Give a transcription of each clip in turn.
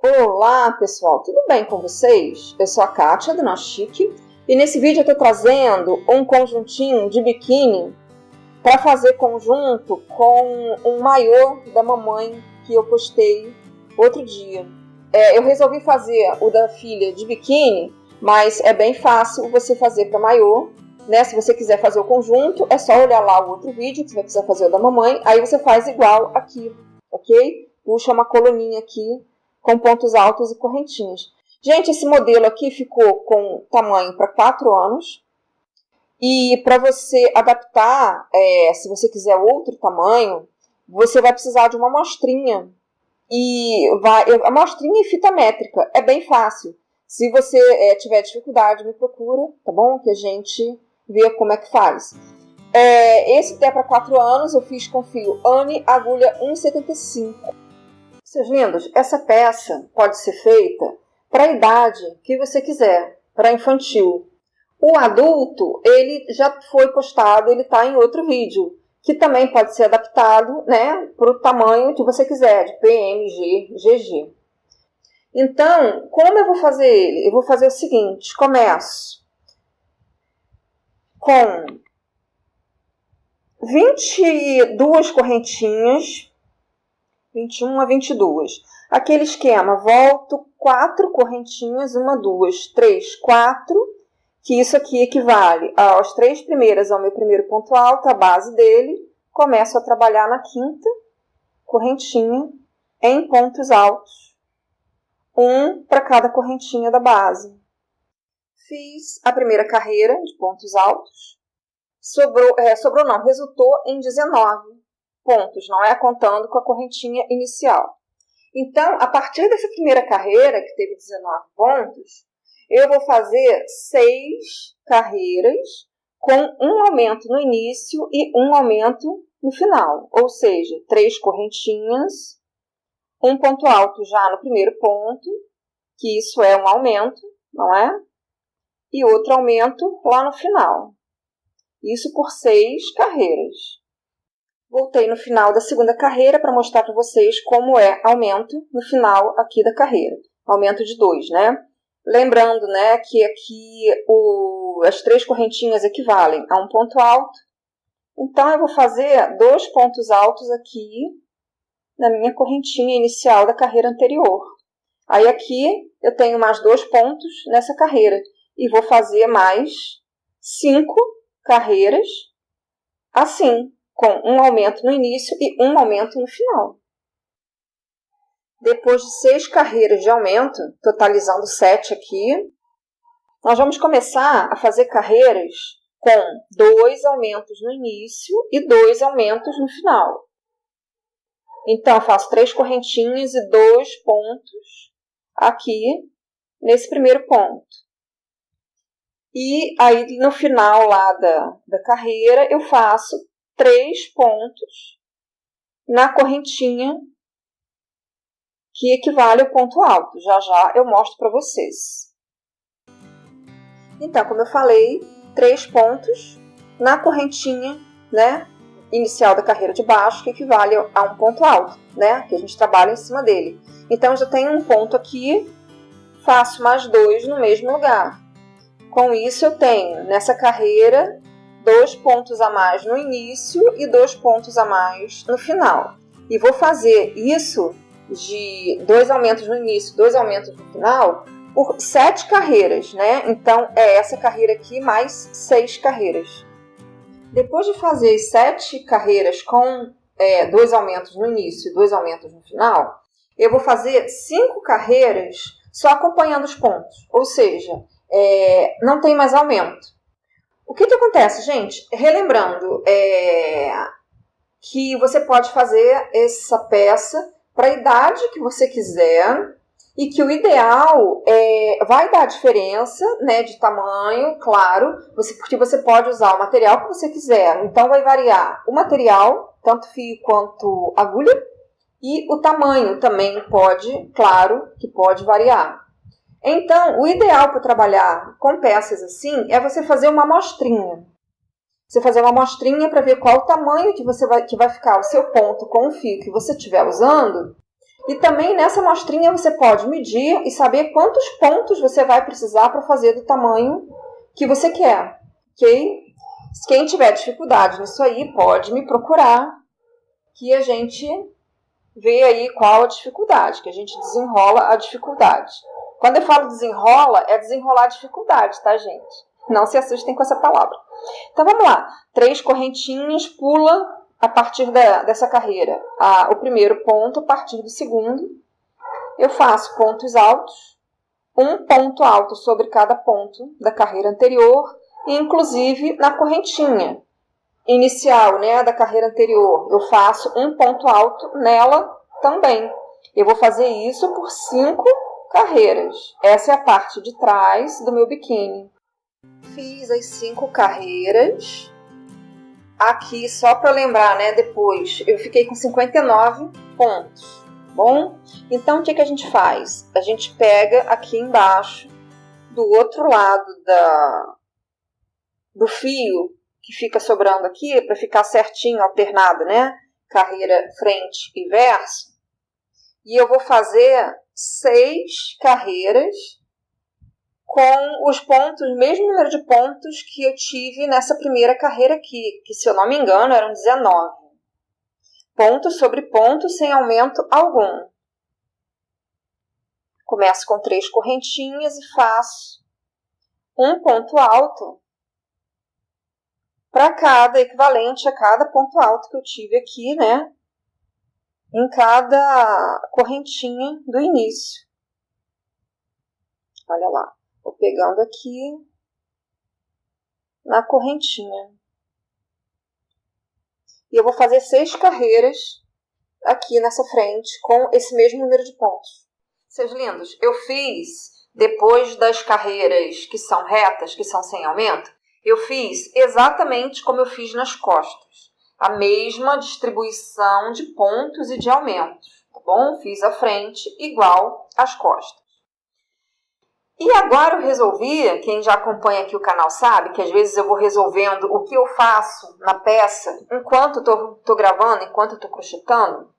Olá pessoal, tudo bem com vocês? Eu sou a Kátia do Chique e nesse vídeo eu estou trazendo um conjuntinho de biquíni para fazer conjunto com um maiô da mamãe que eu postei outro dia. Eu resolvi fazer o da filha de biquíni, mas é bem fácil você fazer para maiô, né? Se você quiser fazer o conjunto, é só olhar lá o outro vídeo que você vai precisar fazer o da mamãe, aí você faz igual aqui, ok? Puxa uma coluninha aqui com pontos altos e correntinhas. Gente, esse modelo aqui ficou com tamanho para 4 anos. E para você adaptar, se você quiser outro tamanho, você vai precisar de uma amostrinha. Amostrinha e fita métrica. É bem fácil. Se você tiver dificuldade, me procura, tá bom? Que a gente vê como é que faz. Esse até para 4 anos eu fiz com fio Anne, agulha 1,75. Seus lindos, essa peça pode ser feita para a idade que você quiser, para infantil. O adulto, ele já foi postado, ele está em outro vídeo, que também pode ser adaptado, né, para o tamanho que você quiser, de PMG, GG. Então, como eu vou fazer ele? Eu vou fazer o seguinte, começo com 22 correntinhas, 21 a 22. Aquele esquema, volto 4 correntinhas, 1, 2, 3, 4, que isso aqui equivale aos 3 primeiras ao meu primeiro ponto alto, a base dele. Começo a trabalhar na 5ª correntinha em pontos altos, 1 para cada correntinha da base. Fiz a primeira carreira de pontos altos, resultou em 19 pontos, não é contando com a correntinha inicial. Então, a partir dessa primeira carreira, que teve 19 pontos, eu vou fazer 6 carreiras com um aumento no início e um aumento no final. Ou seja, 3 correntinhas, um ponto alto já no primeiro ponto, que isso é um aumento, não é? E outro aumento lá no final. Isso por 6 carreiras. Voltei no final da segunda carreira para mostrar para vocês como é aumento no final aqui da carreira. Aumento de 2, né? Lembrando, né, que aqui as 3 correntinhas equivalem a um ponto alto. Então, eu vou fazer 2 pontos altos aqui na minha correntinha inicial da carreira anterior. Aí aqui eu tenho mais 2 pontos nessa carreira. E vou fazer mais 5 carreiras assim, com um aumento no início e um aumento no final. Depois de 6 carreiras de aumento, totalizando 7 aqui, nós vamos começar a fazer carreiras com 2 aumentos no início e 2 aumentos no final. Então, eu faço 3 correntinhas e 2 pontos aqui nesse primeiro ponto. E aí, no final lá da carreira, eu faço 3 pontos na correntinha que equivale ao ponto alto. Já já eu mostro para vocês. Então, como eu falei, 3 pontos na correntinha, né, inicial da carreira de baixo, que equivale a um ponto alto, né, que a gente trabalha em cima dele. Então, eu já tenho um ponto aqui, faço mais 2 no mesmo lugar. Com isso, eu tenho nessa carreira 2 pontos a mais no início e 2 pontos a mais no final. E vou fazer isso de 2 aumentos no início, 2 aumentos no final, por 7 carreiras, né? Então, é essa carreira aqui mais 6 carreiras. Depois de fazer as 7 carreiras com 2 aumentos no início e 2 aumentos no final, eu vou fazer 5 carreiras só acompanhando os pontos. Ou seja, não tem mais aumento. O que acontece, gente? Relembrando que você pode fazer essa peça para a idade que você quiser e que o ideal vai dar diferença, né, de tamanho, claro, porque você pode usar o material que você quiser. Então, vai variar o material, tanto fio quanto agulha, e o tamanho também pode, claro, que pode variar. Então, o ideal para trabalhar com peças assim é você fazer uma amostrinha. Você fazer uma amostrinha para ver qual o tamanho que vai ficar o seu ponto com o fio que você estiver usando E também nessa amostrinha você pode medir e saber quantos pontos você vai precisar para fazer do tamanho que você quer, ok? Quem tiver dificuldade nisso aí, pode me procurar, que a gente vê aí qual a dificuldade, que a gente desenrola a dificuldade. Quando eu falo desenrola, é desenrolar a dificuldade, tá, gente? Não se assustem com essa palavra. Então, vamos lá. 3 correntinhas, pula a partir dessa carreira. O primeiro ponto, a partir do segundo. Eu faço pontos altos. Um ponto alto sobre cada ponto da carreira anterior, inclusive na correntinha inicial, né, da carreira anterior. Eu faço um ponto alto nela também. Eu vou fazer isso por 5 carreiras. Essa é a parte de trás do meu biquíni. Fiz as 5 carreiras. Aqui, só para lembrar, né, depois, eu fiquei com 59 pontos. Bom, então o que a gente faz? A gente pega aqui embaixo, do outro lado do fio que fica sobrando aqui, para ficar certinho, alternado, né? Carreira frente e verso. E eu vou fazer 6 carreiras com os pontos, o mesmo número de pontos que eu tive nessa primeira carreira aqui, que se eu não me engano eram 19. Ponto sobre ponto sem aumento algum. Começo com 3 correntinhas e faço um ponto alto para cada, equivalente a cada ponto alto que eu tive aqui, né? Em cada correntinha do início. Olha lá, vou pegando aqui na correntinha. E eu vou fazer 6 carreiras aqui nessa frente com esse mesmo número de pontos. Seus lindos, eu fiz, depois das carreiras que são retas, que são sem aumento, eu fiz exatamente como eu fiz nas costas. A mesma distribuição de pontos e de aumentos, tá bom? Fiz a frente igual às costas. E agora eu resolvi, quem já acompanha aqui o canal sabe, que às vezes eu vou resolvendo o que eu faço na peça enquanto estou gravando, enquanto estou crochetando.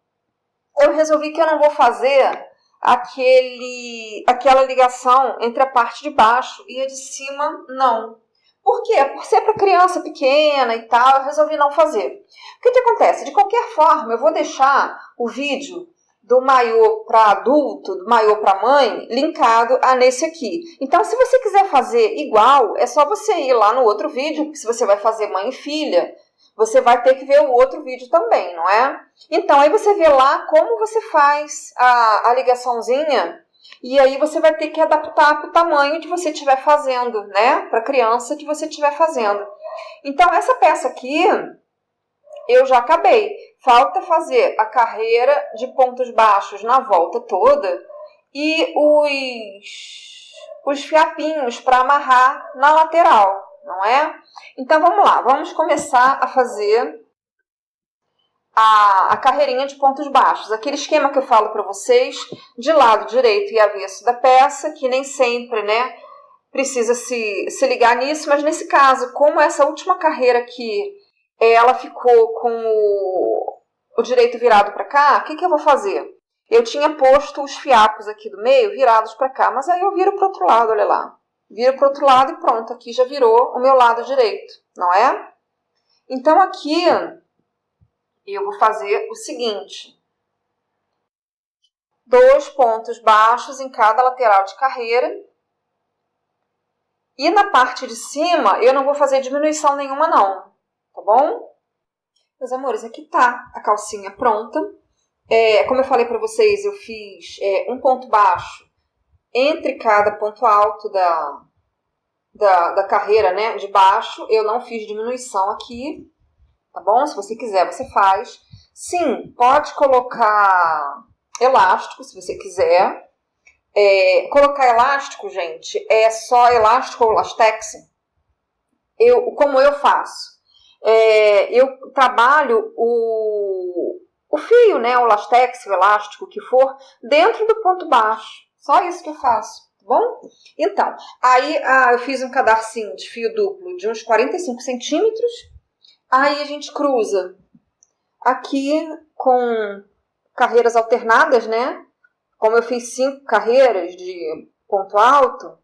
Eu resolvi que eu não vou fazer aquela ligação entre a parte de baixo e a de cima, não. Por quê? Por ser para criança pequena e tal, eu resolvi não fazer. O que acontece? De qualquer forma, eu vou deixar o vídeo do maiô para adulto, do maiô para mãe, linkado a nesse aqui. Então, se você quiser fazer igual, é só você ir lá no outro vídeo, porque se você vai fazer mãe e filha, você vai ter que ver o outro vídeo também, não é? Então, aí você vê lá como você faz a ligaçãozinha, e aí você vai ter que adaptar para o tamanho que você estiver fazendo, né? Para a criança que você estiver fazendo. Então, essa peça aqui, eu já acabei. Falta fazer a carreira de pontos baixos na volta toda e os fiapinhos para amarrar na lateral, não é? Então, vamos lá. Vamos começar a fazer a carreirinha de pontos baixos. Aquele esquema que eu falo para vocês, de lado direito e avesso da peça, que nem sempre, né, precisa se ligar nisso, mas nesse caso, como essa última carreira aqui, ela ficou com o direito virado para cá, o que eu vou fazer? Eu tinha posto os fiapos aqui do meio virados para cá, mas aí eu viro para o outro lado, olha lá. Viro para o outro lado e pronto, aqui já virou o meu lado direito, não é? Então aqui eu vou fazer o seguinte: 2 pontos baixos em cada lateral de carreira. E na parte de cima eu não vou fazer diminuição nenhuma não, tá bom? Meus amores, aqui tá a calcinha pronta. Como eu falei para vocês, eu fiz um ponto baixo entre cada ponto alto da carreira, né, de baixo. Eu não fiz diminuição aqui, tá bom? Se você quiser, você faz. Sim, pode colocar elástico, se você quiser. Colocar elástico, gente, é só elástico ou lastex. Como eu faço? Eu trabalho o fio, né, o lastex, o elástico, o que for, dentro do ponto baixo. Só isso que eu faço, tá bom? Então, aí eu fiz um cadarcinho de fio duplo de uns 45 centímetros. Aí a gente cruza aqui com carreiras alternadas, né? Como eu fiz 5 carreiras de ponto alto,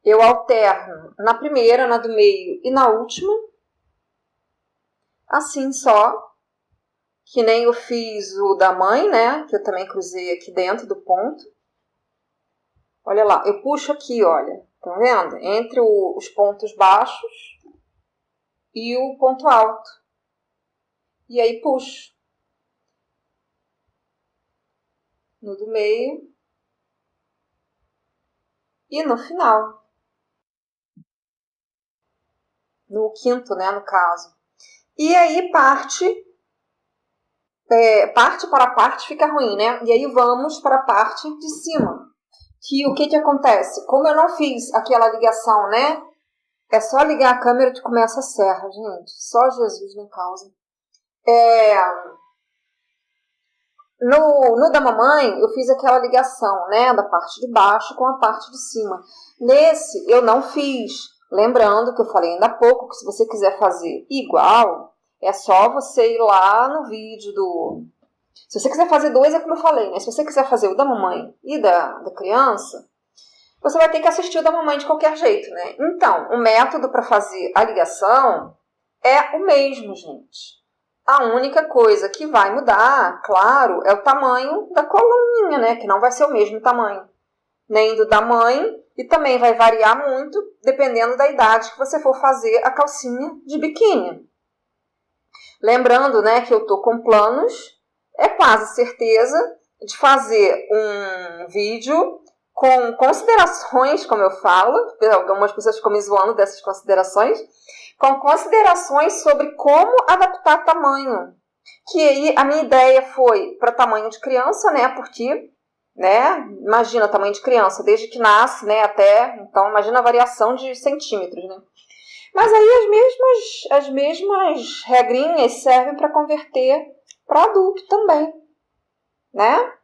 eu alterno na primeira, na do meio e na última. Assim só, que nem eu fiz o da mãe, né? Que eu também cruzei aqui dentro do ponto. Olha lá, eu puxo aqui, olha. Tá vendo? Entre os pontos baixos e o ponto alto. E aí puxo. No do meio. E no final. No quinto, né, no caso. E aí parte para a parte fica ruim, né? E aí vamos para a parte de cima. Que o que acontece? Como eu não fiz aquela ligação, né? É só ligar a câmera que começa a serra, gente. Só Jesus na causa. No da mamãe, eu fiz aquela ligação, né? Da parte de baixo com a parte de cima. Nesse, eu não fiz. Lembrando que eu falei ainda há pouco, que se você quiser fazer igual, é só você ir lá no vídeo do... Se você quiser fazer 2, é como eu falei, né? Se você quiser fazer o da mamãe e da criança, você vai ter que assistir o da mamãe de qualquer jeito, né? Então, o método para fazer a ligação é o mesmo, gente. A única coisa que vai mudar, claro, é o tamanho da coluninha, né? Que não vai ser o mesmo tamanho. Nem do da mãe, e também vai variar muito dependendo da idade que você for fazer a calcinha de biquíni. Lembrando, né, que eu tô com planos, é quase certeza de fazer um vídeo com considerações, como eu falo, algumas pessoas ficam me zoando dessas considerações, com considerações sobre como adaptar tamanho. Que aí a minha ideia foi para tamanho de criança, né, porque, né, imagina tamanho de criança, desde que nasce, né, até, então imagina a variação de centímetros, né. Mas aí as mesmas regrinhas servem para converter para adulto também, né?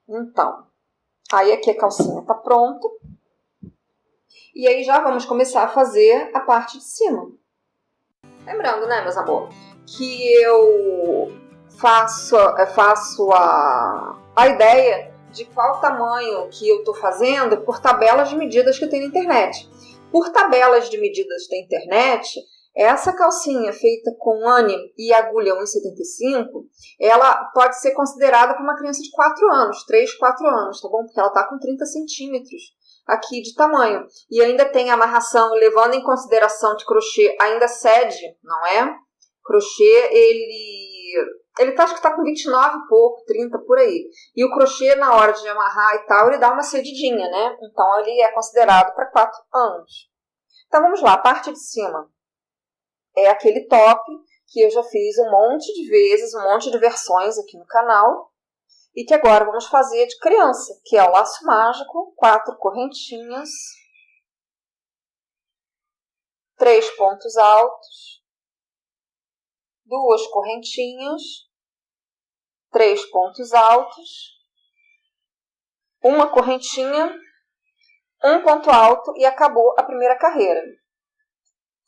Então, aí aqui a calcinha está pronta. E aí já vamos começar a fazer a parte de cima. Lembrando, né, meus amores, que eu faço a ideia de qual tamanho que eu estou fazendo por tabelas de medidas que tem na internet. Por tabelas de medidas da internet, essa calcinha feita com ane e agulha 1,75, ela pode ser considerada para uma criança de 4 anos, 3, 4 anos, tá bom? Porque ela está com 30 centímetros aqui de tamanho. E ainda tem a amarração, levando em consideração que crochê ainda cede, não é? Crochê, acho que está com 29 e pouco, 30 por aí. E o crochê, na hora de amarrar e tal, ele dá uma cedidinha, né? Então, ele é considerado para 4 anos. Então, vamos lá. A parte de cima é aquele top que eu já fiz um monte de vezes, um monte de versões aqui no canal. E que agora vamos fazer de criança, que é o laço mágico, 4 correntinhas, 3 pontos altos, 2 correntinhas, 3 pontos altos, uma correntinha, um ponto alto e acabou a primeira carreira.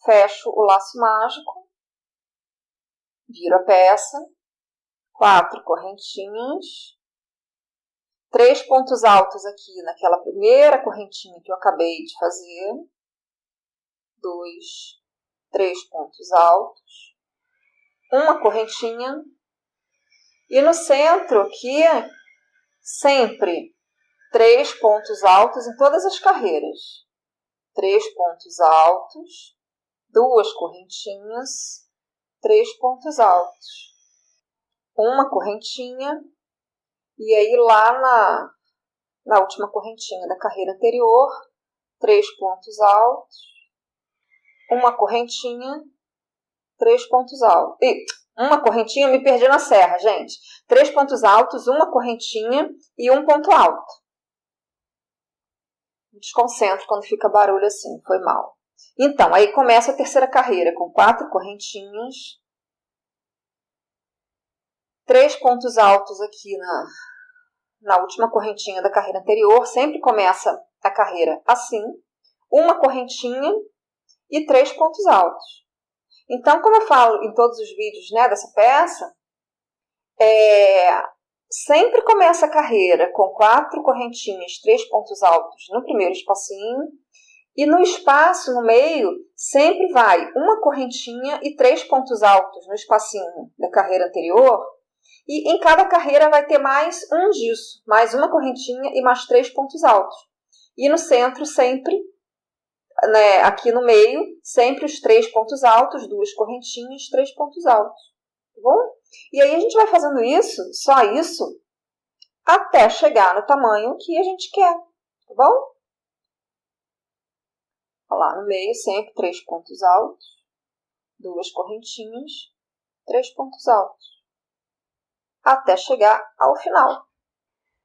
Fecho o laço mágico, viro a peça, 4 correntinhas, 3 pontos altos aqui naquela primeira correntinha que eu acabei de fazer, 2, 3 pontos altos, uma correntinha, e no centro aqui, sempre 3 pontos altos em todas as carreiras. 3 pontos altos, 2 correntinhas, 3 pontos altos, uma correntinha, e aí lá na última correntinha da carreira anterior, 3 pontos altos, uma correntinha, 3 pontos altos. Uma correntinha, me perdi na serra, gente. 3 pontos altos, uma correntinha e um ponto alto. Me desconcentro quando fica barulho assim, foi mal. Então, aí começa a terceira carreira com 4 correntinhas, 3 pontos altos aqui na última correntinha da carreira anterior. Sempre começa a carreira assim, uma correntinha e 3 pontos altos. Então, como eu falo em todos os vídeos, né, dessa peça, sempre começa a carreira com 4 correntinhas, 3 pontos altos no primeiro espacinho. E no espaço, no meio, sempre vai uma correntinha e 3 pontos altos no espacinho da carreira anterior. E em cada carreira vai ter mais um disso, mais uma correntinha e mais 3 pontos altos. E no centro, sempre, né, aqui no meio, sempre os 3 pontos altos, 2 correntinhas, 3 pontos altos. Tá bom? E aí a gente vai fazendo isso, só isso, até chegar no tamanho que a gente quer. Tá bom? Olha lá, no meio, sempre 3 pontos altos, 2 correntinhas, 3 pontos altos. Até chegar ao final.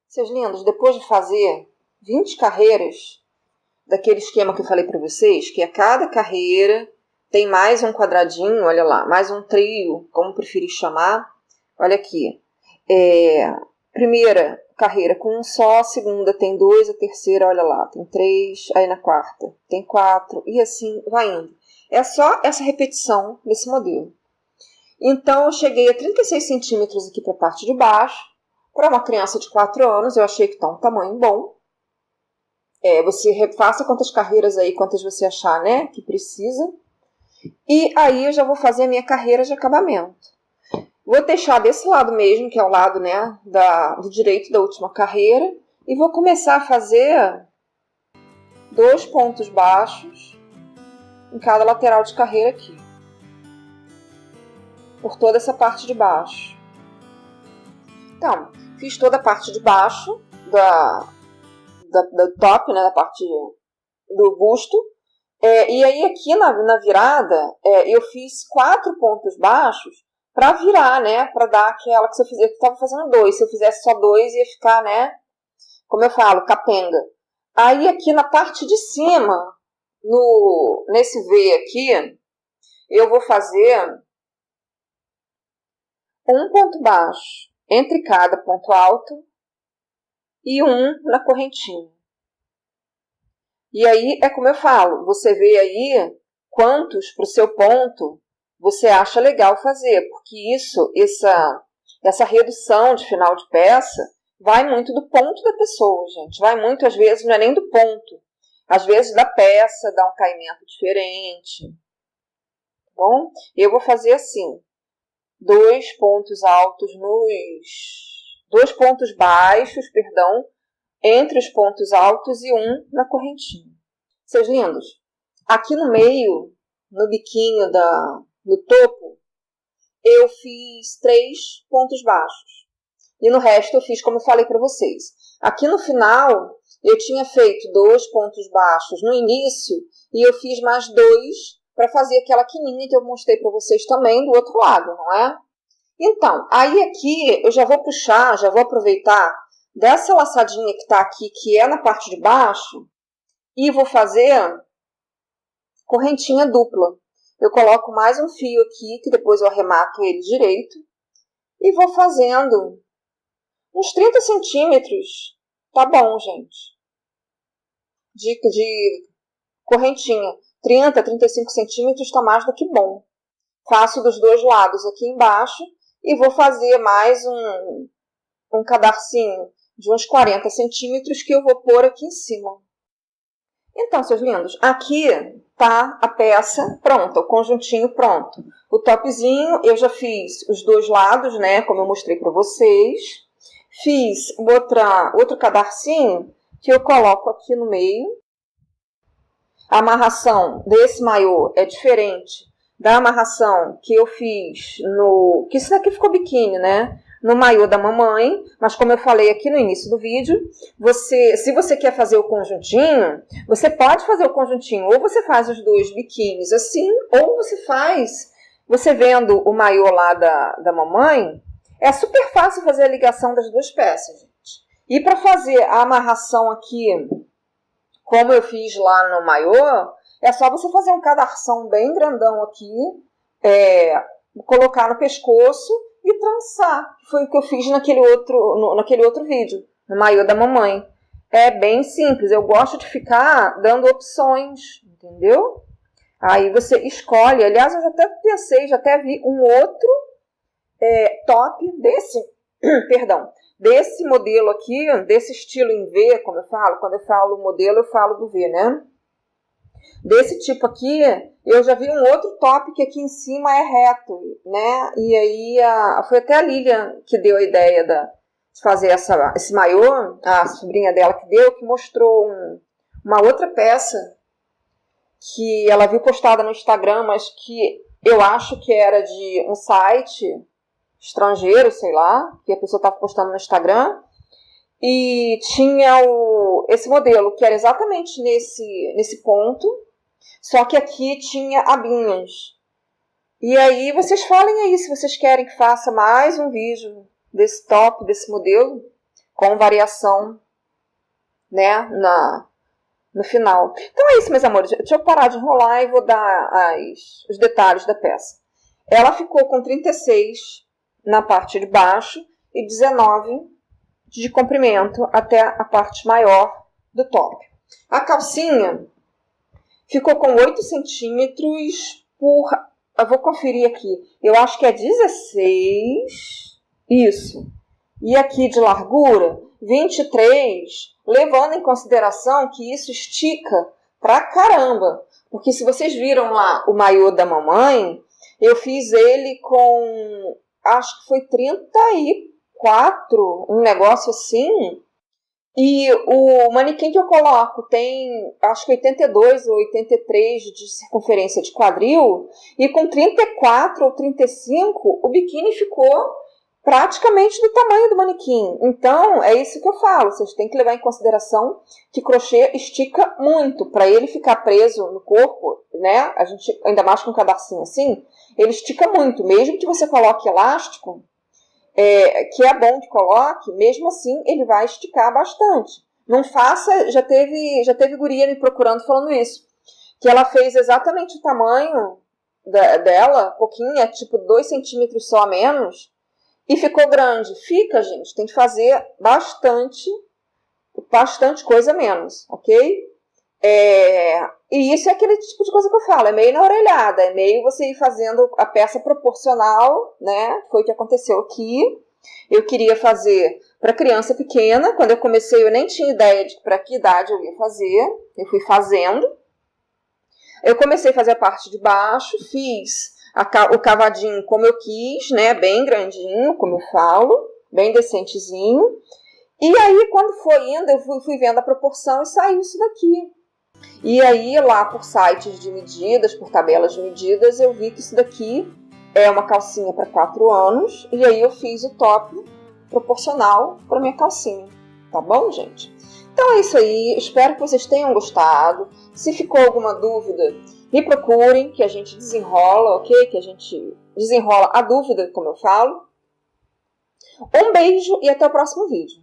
Seus lindos, depois de fazer 20 carreiras, daquele esquema que eu falei para vocês, que a cada carreira tem mais um quadradinho, olha lá, mais um trio, como preferir chamar. Olha aqui. Primeira carreira com um só, a segunda tem 2, a terceira, olha lá, tem 3, aí na quarta tem 4, e assim vai indo. É só essa repetição desse modelo. Então, eu cheguei a 36 centímetros aqui para a parte de baixo. Para uma criança de 4 anos, eu achei que está um tamanho bom. Você refaça quantas carreiras aí, quantas você achar, né, que precisa. E aí eu já vou fazer a minha carreira de acabamento. Vou deixar desse lado mesmo, que é o lado, né, do direito da última carreira. E vou começar a fazer 2 pontos baixos em cada lateral de carreira aqui. Por toda essa parte de baixo. Então, fiz toda a parte de baixo do top, né, da parte do busto. E aí aqui na virada, eu fiz 4 pontos baixos para virar, né, para dar aquela que se eu fizer, eu estava fazendo 2, se eu fizesse só 2 ia ficar, né, como eu falo, capenga. Aí aqui na parte de cima, nesse V aqui, eu vou fazer um ponto baixo entre cada ponto alto e um na correntinha. E aí é como eu falo, você vê aí quantos para o seu ponto você acha legal fazer, porque essa redução de final de peça vai muito do ponto da pessoa, gente. Vai muito, às vezes, não é nem do ponto. Às vezes da peça dá um caimento diferente. Tá bom? Eu vou fazer assim. 2 pontos altos 2 pontos baixos, perdão, entre os pontos altos e um na correntinha. Seus lindos, aqui no meio, no biquinho no topo, eu fiz 3 pontos baixos. E no resto eu fiz como eu falei para vocês. Aqui no final, eu tinha feito 2 pontos baixos no início e eu fiz mais 2 para fazer aquela quininha que eu mostrei para vocês também do outro lado, não é? Então, aí aqui eu já vou puxar, já vou aproveitar dessa laçadinha que está aqui, que é na parte de baixo, e vou fazer correntinha dupla. Eu coloco mais um fio aqui, que depois eu arremato ele direito, e vou fazendo uns 30 centímetros. Tá bom, gente. De correntinha. 30, 35 centímetros está mais do que bom. Faço dos dois lados aqui embaixo e vou fazer mais um cadarcinho de uns 40 centímetros que eu vou pôr aqui em cima. Então, seus lindos, aqui tá a peça pronta, o conjuntinho pronto. O topzinho eu já fiz os dois lados, né, como eu mostrei para vocês. Fiz outro cadarcinho que eu coloco aqui no meio. A amarração desse maiô é diferente da amarração que eu fiz que isso daqui ficou biquíni, né? No maiô da mamãe, mas como eu falei aqui no início do vídeo, se você quer fazer o conjuntinho, você pode fazer o conjuntinho, ou você faz os dois biquínis assim, ou você vendo o maiô lá da mamãe, é super fácil fazer a ligação das duas peças, gente. E para fazer a amarração aqui, como eu fiz lá no maiô, é só você fazer um cadarção bem grandão aqui, colocar no pescoço e trançar, que foi o que eu fiz naquele outro vídeo, no maiô da mamãe. É bem simples, eu gosto de ficar dando opções, entendeu? Aí você escolhe, aliás, eu já até pensei, já até vi um outro top desse modelo aqui, desse estilo em V, como eu falo, quando eu falo modelo, eu falo do V, né? Desse tipo aqui, eu já vi um outro top que aqui em cima é reto, né? E aí, foi até a Lilian que deu a ideia de fazer esse maiô, a sobrinha dela que deu, que mostrou uma outra peça que ela viu postada no Instagram, mas que eu acho que era de um site estrangeiro, sei lá, que a pessoa estava postando no Instagram, e tinha esse modelo, que era exatamente nesse ponto, só que aqui tinha abinhas. E aí vocês falem aí se vocês querem que faça mais um vídeo desse top, desse modelo, com variação, né, no final. Então é isso, meus amores. Deixa eu parar de enrolar e vou dar os detalhes da peça. Ela ficou com 36 na parte de baixo e 19 de comprimento até a parte maior do top. A calcinha ficou com 8 centímetros por... Eu vou conferir aqui. Eu acho que é 16. Isso. E aqui de largura, 23, levando em consideração que isso estica pra caramba. Porque se vocês viram lá o maiô da mamãe, eu fiz ele com, acho que foi 34, um negócio assim. E o manequim que eu coloco tem, acho que 82 ou 83 de circunferência de quadril. E com 34 ou 35, o biquíni ficou praticamente do tamanho do manequim. Então, é isso que eu falo. Vocês têm que levar em consideração que crochê estica muito. Para ele ficar preso no corpo, né? A gente, ainda mais com um cadarcinho assim, ele estica muito. Mesmo que você coloque elástico, que é bom que coloque, mesmo assim ele vai esticar bastante. Não faça... Já teve guria me procurando falando isso. Que ela fez exatamente o tamanho dela, pouquinho, tipo 2 centímetros só a menos, e ficou grande. Fica, gente, tem que fazer bastante coisa menos, ok? E isso é aquele tipo de coisa que eu falo, é meio na orelhada, é meio você ir fazendo a peça proporcional, né? Foi o que aconteceu aqui. Eu queria fazer para criança pequena, quando eu comecei eu nem tinha ideia de para que idade eu ia fazer, eu fui fazendo. Eu comecei a fazer a parte de baixo, fiz o cavadinho como eu quis, né? Bem grandinho, como eu falo, bem decentezinho. E aí, quando foi indo, eu fui vendo a proporção e saiu isso daqui. E aí, lá por sites de medidas, por tabelas de medidas, eu vi que isso daqui é uma calcinha para 4 anos. E aí eu fiz o top proporcional para minha calcinha. Tá bom, gente? Então é isso aí. Espero que vocês tenham gostado. Se ficou alguma dúvida, me procurem, que a gente desenrola, ok? Que a gente desenrola a dúvida, como eu falo. Um beijo e até o próximo vídeo.